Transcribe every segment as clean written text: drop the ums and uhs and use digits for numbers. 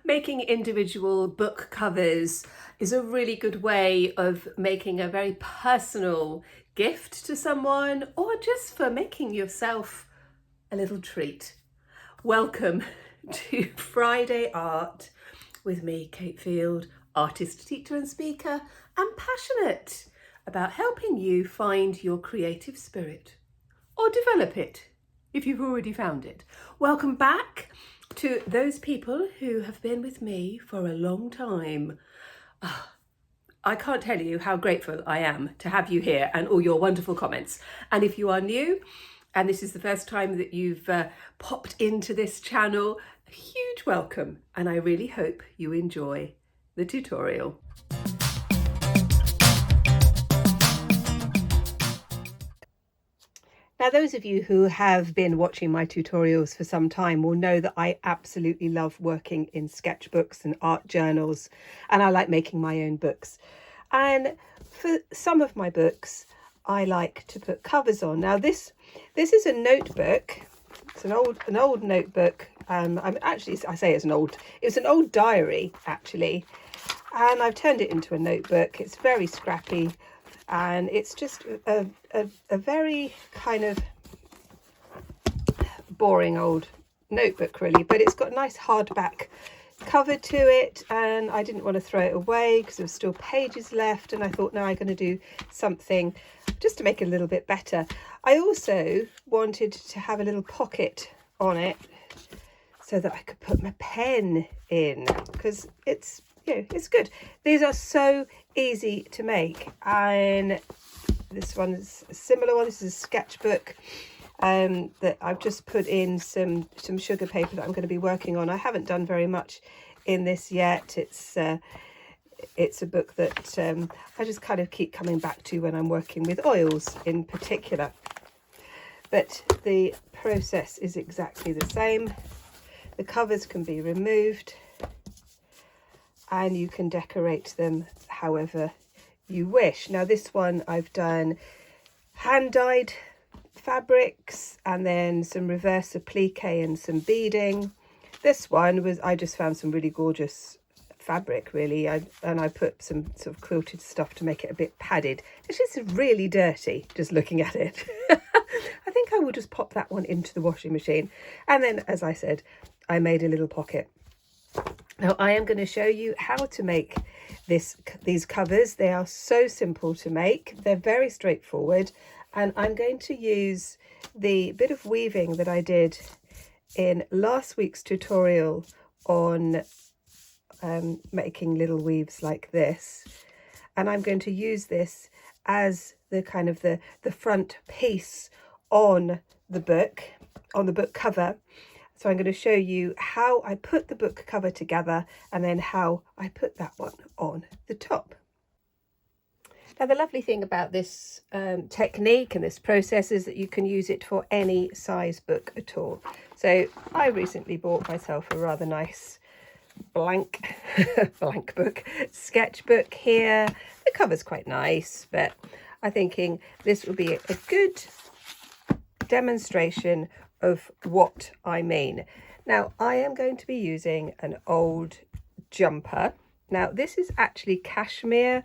Making individual book covers is a really good way of making a very personal gift to someone, or just for making yourself a little treat. Welcome to Friday Art with me, Kate Field, artist, teacher and speaker, and passionate about helping you find your creative spirit or develop it if you've already found it. Welcome back to those people who have been with me for a long time. I can't tell you how grateful I am to have you here and all your wonderful comments. And if you are new and this is the first time that you've popped into this channel, a huge welcome, and I really hope you enjoy the tutorial. Now, those of you who have been watching my tutorials for some time will know that I absolutely love working in sketchbooks and art journals, and I like making my own books. And for some of my books, I like to put covers on. Now, this is a notebook. It's an old notebook. I say it's an old diary actually, and I've turned it into a notebook. It's very scrappy. And it's just a very kind of boring old notebook really, but it's got a nice hardback cover to it, and I didn't want to throw it away because there were still pages left, and I thought, now I'm going to do something just to make it a little bit better. I also wanted to have a little pocket on it so that I could put my pen in, because it's, it's good. These are so easy to make, and this one is a similar one. This is a sketchbook that I've just put in some sugar paper that I'm going to be working on. I haven't done very much in this yet. It's a book that I just kind of keep coming back to when I'm working with oils in particular, but the process is exactly the same. The covers can be removed and you can decorate them however you wish. Now, this one I've done hand-dyed fabrics and then some reverse applique and some beading. This one was, I just found some really gorgeous fabric really, and I put some sort of quilted stuff to make it a bit padded. It's just really dirty just looking at it. I think I will just pop that one into the washing machine. And then, as I said, I made a little pocket. Now, I am going to show you how to make these covers. They are so simple to make. They're very straightforward. And I'm going to use the bit of weaving that I did in last week's tutorial on making little weaves like this. And I'm going to use this as the kind of the front piece on the book cover. So I'm going to show you how I put the book cover together and then how I put that one on the top. Now, the lovely thing about this technique and this process is that you can use it for any size book at all. So I recently bought myself a rather nice blank book, sketchbook here. The cover's quite nice, but I'm thinking this will be a good demonstration of what I mean. Now, I am going to be using an old jumper. Now, this is actually cashmere,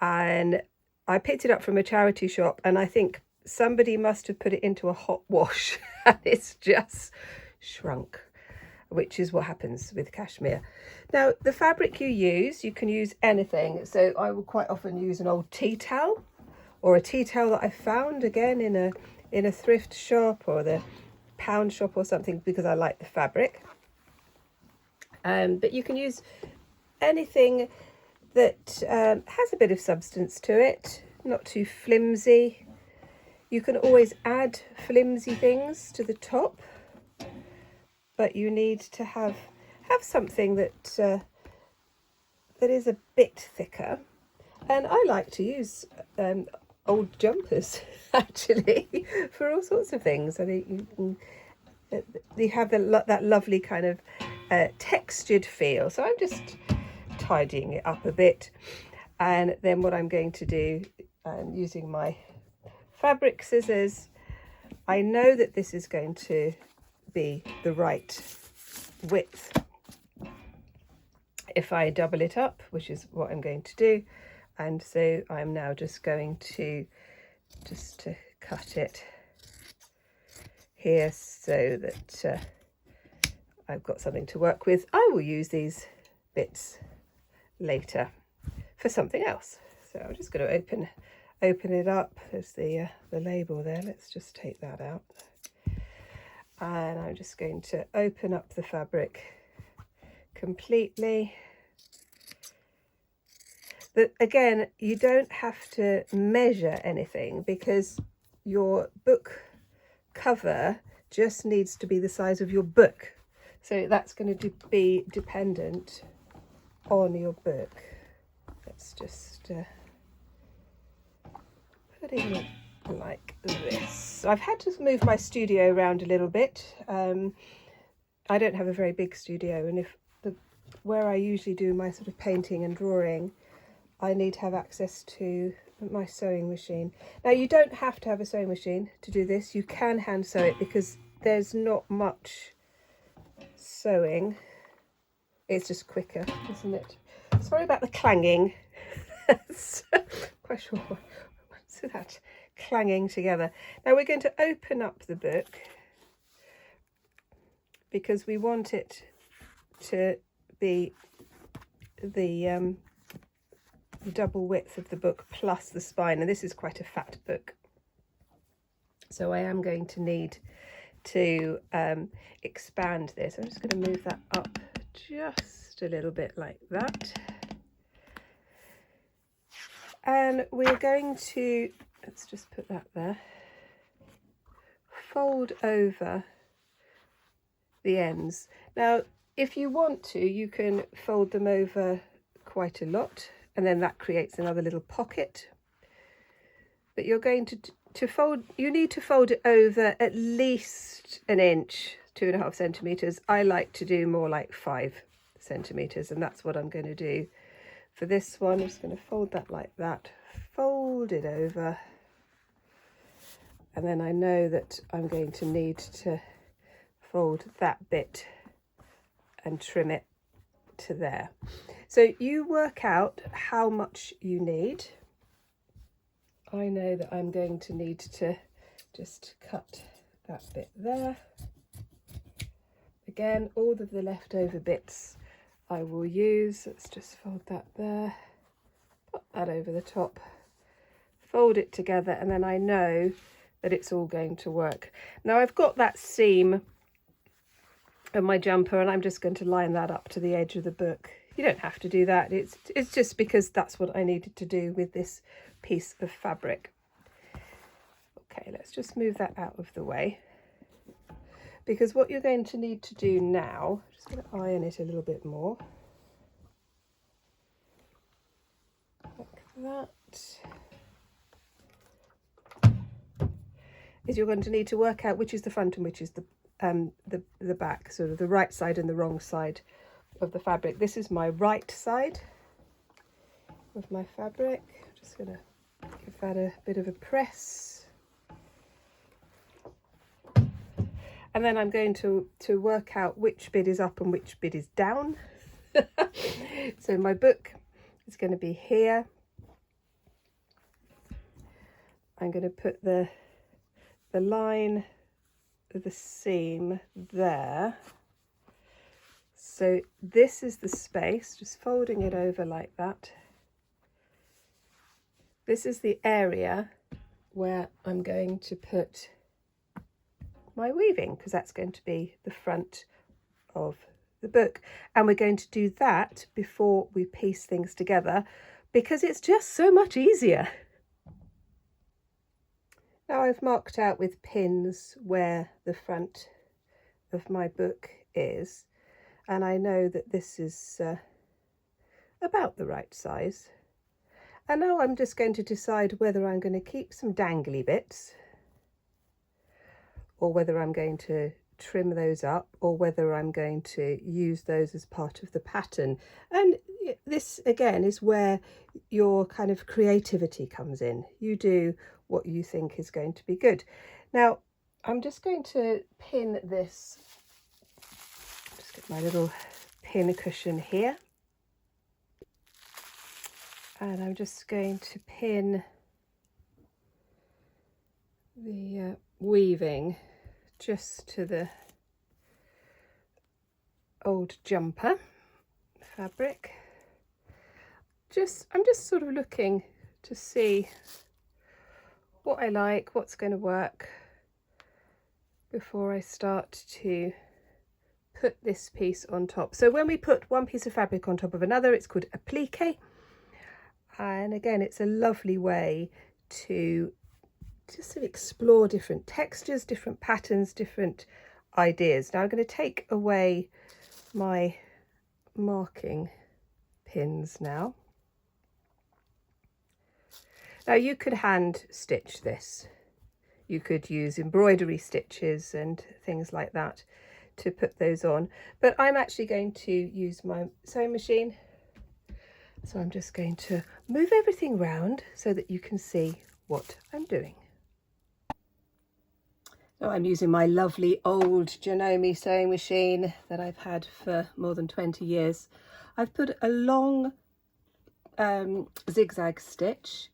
and I picked it up from a charity shop, and I think somebody must have put it into a hot wash and it's just shrunk, which is what happens with cashmere. Now, the fabric you can use anything. So I will quite often use an old tea towel, or a tea towel that I found again in a thrift shop or the pound shop or something, because I like the fabric. But you can use anything that has a bit of substance to it, not too flimsy. You can always add flimsy things to the top, but you need to have something that is a bit thicker. And I like to use old jumpers actually for all sorts of things. I think you have that lovely kind of textured feel. So I'm just tidying it up a bit, and then what I'm going to do, using my fabric scissors, I know that this is going to be the right width. if I double it up, which is what I'm going to do. And so I'm now just going to cut it here so that I've got something to work with. I will use these bits later for something else. So I'm just going to open it up. There's the label there. Let's just take that out. And I'm just going to open up the fabric completely. But again, you don't have to measure anything because your book cover just needs to be the size of your book. So that's going to be dependent on your book. Let's just put it like this. So I've had to move my studio around a little bit. I don't have a very big studio, and where I usually do my sort of painting and drawing, I need to have access to my sewing machine. Now, you don't have to have a sewing machine to do this. You can hand sew it because there's not much sewing. It's just quicker, isn't it? Sorry about the clanging. Quite sure what's that clanging together. Now we're going to open up the book because we want it to be the double width of the book plus the spine, and this is quite a fat book, so I am going to need to expand this. I'm just going to move that up just a little bit like that, and we're going to, let's just put that there, fold over the ends. Now if you want to, you can fold them over quite a lot, and then that creates another little pocket. But you're going to fold, you need to fold it over at least an inch, 2.5 centimetres. I like to do more like 5 centimetres, and that's what I'm going to do for this one. I'm just going to fold that like that, fold it over, and then I know that I'm going to need to fold that bit and trim it to there. So you work out how much you need. I know that I'm going to need to just cut that bit there. Again, all of the leftover bits I will use. Let's just fold that there, put that over the top, fold it together, and then I know that it's all going to work. Now I've got that seam of my jumper, and I'm just going to line that up to the edge of the book. You don't have to do that. It's just because that's what I needed to do with this piece of fabric. Okay, let's just move that out of the way, because what you're going to need to do now, I'm just going to iron it a little bit more, like that, is you're going to need to work out which is the front and which is the back, sort of the right side and the wrong side of the fabric. This is my right side of my fabric. I'm just going to give that a bit of a press, and then I'm going to work out which bit is up and which bit is down. So my book is going to be here. I'm going to put the line of the seam there. So this is the space, just folding it over like that. This is the area where I'm going to put my weaving, because that's going to be the front of the book. And we're going to do that before we piece things together, because it's just so much easier. Now I've marked out with pins where the front of my book is, and I know that this is about the right size. And now I'm just going to decide whether I'm going to keep some dangly bits, or whether I'm going to trim those up, or whether I'm going to use those as part of the pattern. And this again is where your kind of creativity comes in. You do what you think is going to be good. Now I'm just going to pin this, just get my little pin cushion here. And I'm just going to pin the weaving just to the old jumper fabric. I'm just sort of looking to see what I like, what's going to work before I start to put this piece on top. So when we put one piece of fabric on top of another, it's called applique. And again, it's a lovely way to just sort of explore different textures, different patterns, different ideas. Now I'm going to take away my marking pins now. Now you could hand stitch this. You could use embroidery stitches and things like that to put those on, but I'm actually going to use my sewing machine. So I'm just going to move everything round so that you can see what I'm doing. Now I'm using my lovely old Janome sewing machine that I've had for more than 20 years. I've put a long zigzag stitch,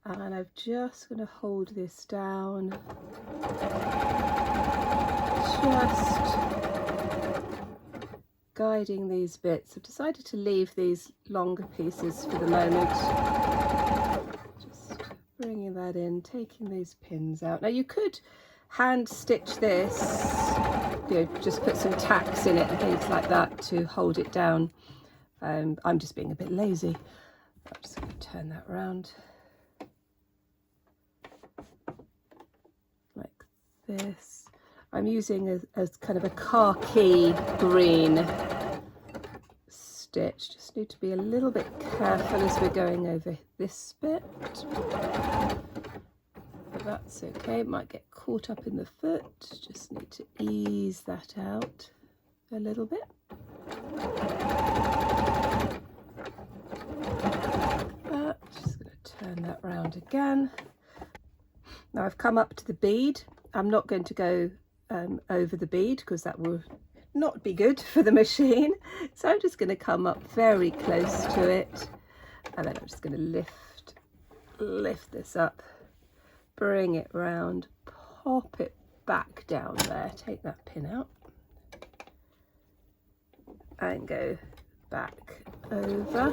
and I'm just going to hold this down, just guiding these bits. I've decided to leave these longer pieces for the moment. Just bringing that in, taking these pins out. Now you could hand stitch this, you know, just put some tacks in it and things like that to hold it down. I'm just being a bit lazy. I'm just going to turn that around like this. I'm using a kind of a khaki green stitch. Just need to be a little bit careful as we're going over this bit. But that's okay, it might get caught up in the foot. Just need to ease that out a little bit. Just going to turn that round again. Now I've come up to the bead. I'm not going to go over the bead because that will not be good for the machine. So I'm just going to come up very close to it, and then I'm just going to lift this up, bring it round, pop it back down there, take that pin out and go back over.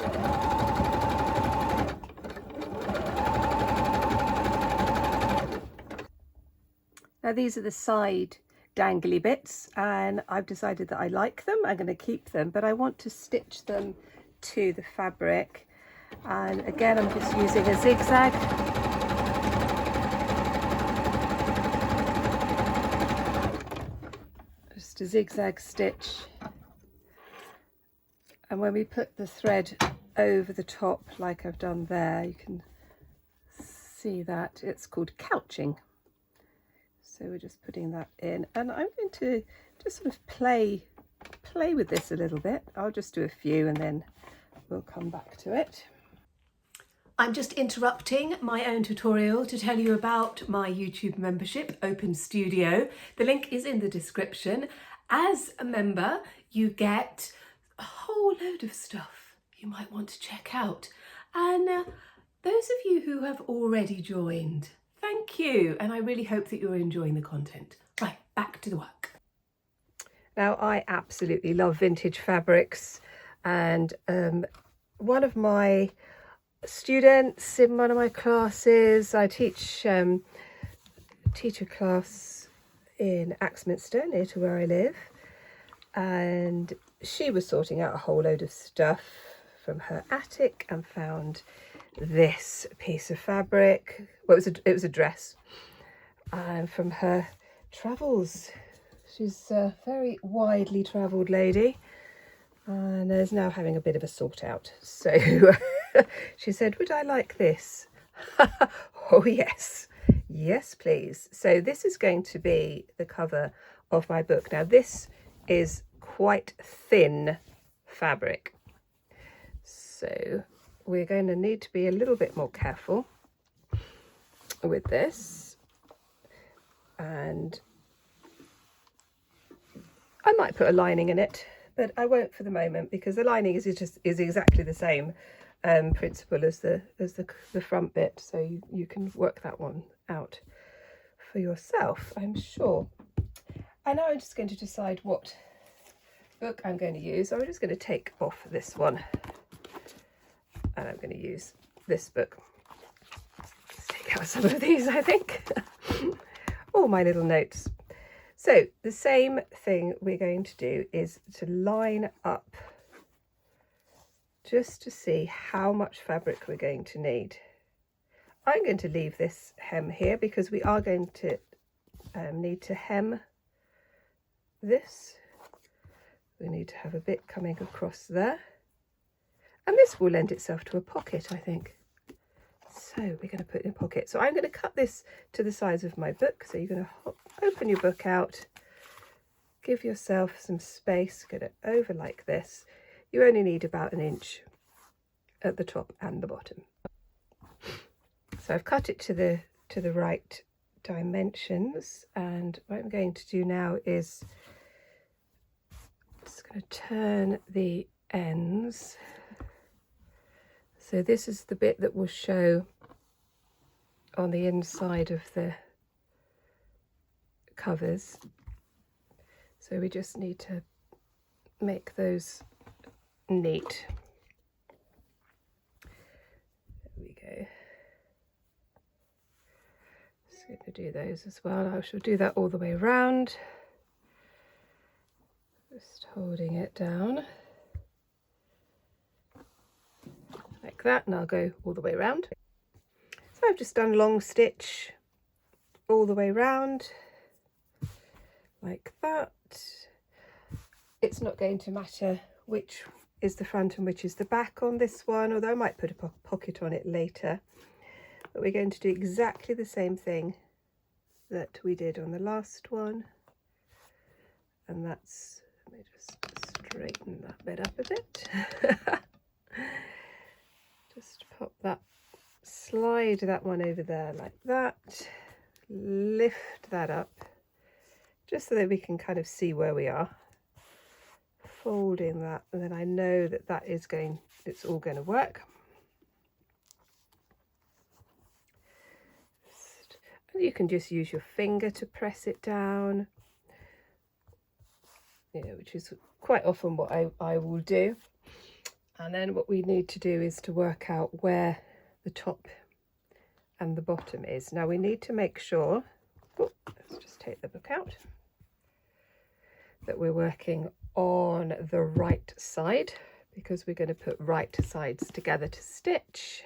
Now these are the side dangly bits, and I've decided that I like them. I'm going to keep them, but I want to stitch them to the fabric. And again, I'm just using a zigzag. Just a zigzag stitch. And when we put the thread over the top, like I've done there, you can see that it's called couching. So we're just putting that in, and I'm going to just sort of play with this a little bit. I'll just do a few and then we'll come back to it. I'm just interrupting my own tutorial to tell you about my YouTube membership, Open Studio. The link is in the description. As a member, you get a whole load of stuff you might want to check out. And those of you who have already joined, thank you, and I really hope that you're enjoying the content. Right, back to the work. Now, I absolutely love vintage fabrics, and one of my students in one of my classes, I teach a class in Axminster, near to where I live, and she was sorting out a whole load of stuff from her attic and found this piece of fabric. Well, it was a dress from her travels. She's a very widely travelled lady and is now having a bit of a sort out. So she said, would I like this? Oh yes, yes please. So this is going to be the cover of my book. Now this is quite thin fabric, so we're going to need to be a little bit more careful with this, and I might put a lining in it, but I won't for the moment because the lining is exactly the same principle as the front bit, so you can work that one out for yourself, I'm sure. And now I'm just going to decide what book I'm going to use. So I'm just going to take off this one and I'm going to use this book. Let's take out some of these, I think. All my little notes. So the same thing we're going to do is to line up just to see how much fabric we're going to need. I'm going to leave this hem here because we are going to need to hem this. We need to have a bit coming across there, and this will lend itself to a pocket, I think. So we're going to put in a pocket. So I'm going to cut this to the size of my book. So you're going to open your book out, give yourself some space, get it over like this. You only need about 1 inch at the top and the bottom. So I've cut it to the right dimensions, and what I'm going to do now is just going to turn the ends. So this is the bit that will show on the inside of the covers. So we just need to make those neat. There we go. Just going to do those as well. I shall do that all the way around. Just holding it down like that, and I'll go all the way around. So I've just done long stitch all the way around like that. It's not going to matter which is the front and which is the back on this one, although I might put a pocket on it later. But we're going to do exactly the same thing that we did on the last one, and that's, let me just straighten that bit up a bit. Just pop that, slide that one over there like that, lift that up just so that we can kind of see where we are, folding that, and then I know that that is going, it's all going to work. And you can just use your finger to press it down, you know, which is quite often what I will do. And then what we need to do is to work out where the top and the bottom is. Now we need to make sure, oh, let's just take the book out, that we're working on the right side, because we're going to put right sides together to stitch.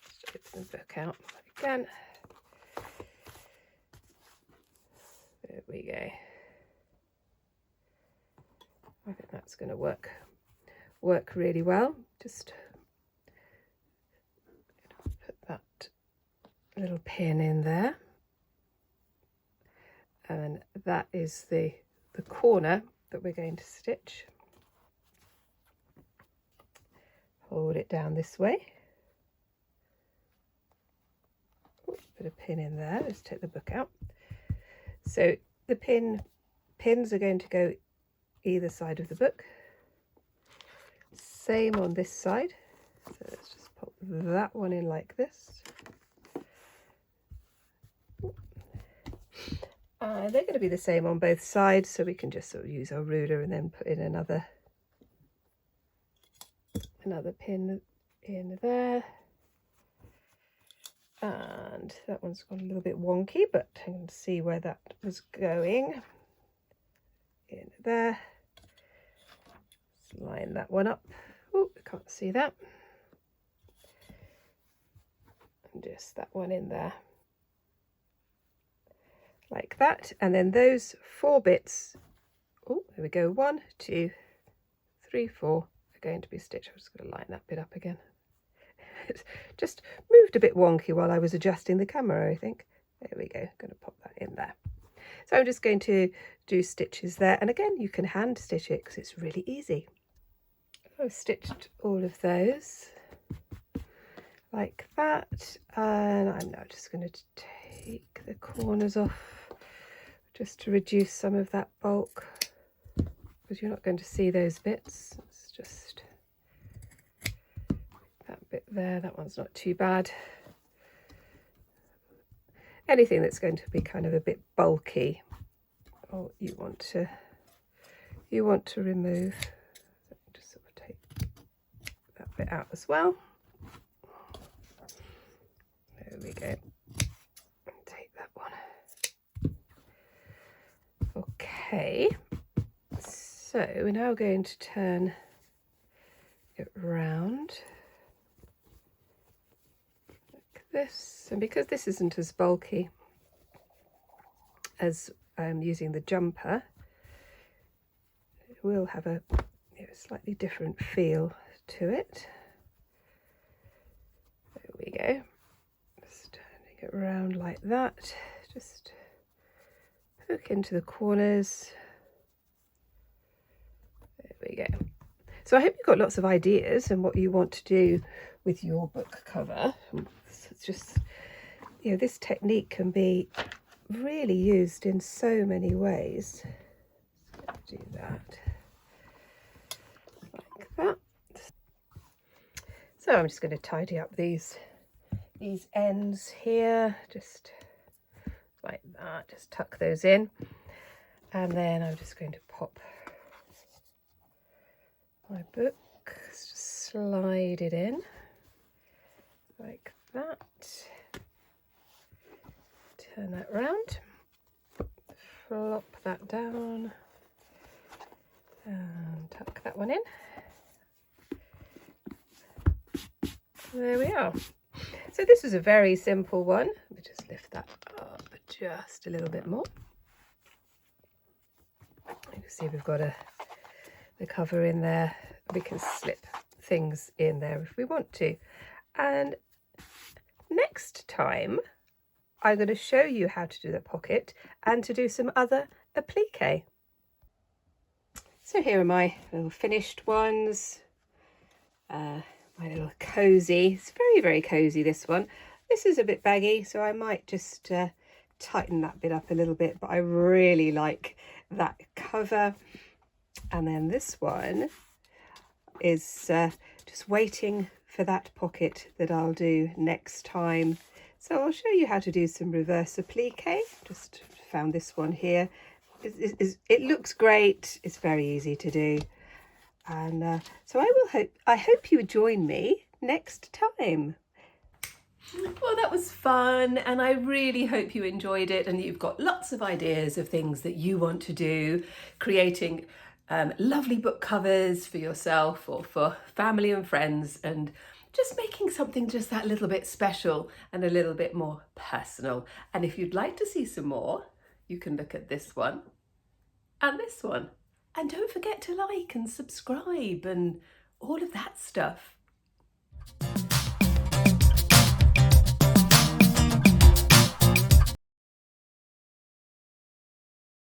Just open the book out again. There we go. I think that's going to work really well. Just put that little pin in there, and that is the corner that we're going to stitch. Hold it down this way. Ooh, put a pin in there. Let's take the book out. So the pins are going to go either side of the book. Same on this side. So let's just pop that one in like this. They're going to be the same on both sides, so we can just sort of use our ruler and then put in another pin in there. And that one's gone a little bit wonky, but I can see where that was going. In there. Let's line that one up. Oh, I can't see that. And just that one in there. Like that. And then those 4 bits, oh, there we go, 1, 2, 3, 4 are going to be stitched. I'm just going to line that bit up again. It's just moved a bit wonky while I was adjusting the camera, I think. There we go, I'm going to pop that in there. So I'm just going to do stitches there, and again you can hand stitch it because it's really easy. I've stitched all of those like that, and I'm now just going to take the corners off just to reduce some of that bulk, because you're not going to see those bits. It's just bit there. That one's not too bad. Anything that's going to be kind of a bit bulky, or you want to remove. So just sort of take that bit out as well. There we go. Take that one. Okay. So we're now going to turn it round like this, and because this isn't as bulky as using the jumper, it will have a slightly different feel to it. There we go. Just turning it around like that. Just hook into the corners. There we go. So I hope you've got lots of ideas and what you want to do with your book cover. It's just, this technique can be really used in so many ways. Let's do that like that. So I'm just going to tidy up these ends here, just like that. Just tuck those in, and then I'm just going to pop my book, just slide it in like that, turn that round, flop that down, and tuck that one in. There we are. So this is a very simple one. Let me just lift that up just a little bit more. You can see we've got the cover in there. We can slip things in there if we want to. And next time I'm going to show you how to do the pocket and to do some other applique. So here are my little finished ones. My little cozy. It's very, very cozy, this one. This is a bit baggy, so I might just tighten that bit up a little bit, but I really like that cover. And then this one is just waiting for that pocket that I'll do next time. So I'll show you how to do some reverse applique. Just found this one here. It looks great. It's very easy to do. And so I hope you join me next time. Well, that was fun, and I really hope you enjoyed it and you've got lots of ideas of things that you want to do, creating lovely book covers for yourself or for family and friends, and just making something just that little bit special and a little bit more personal. And if you'd like to see some more, you can look at this one and this one. And don't forget to like and subscribe and all of that stuff.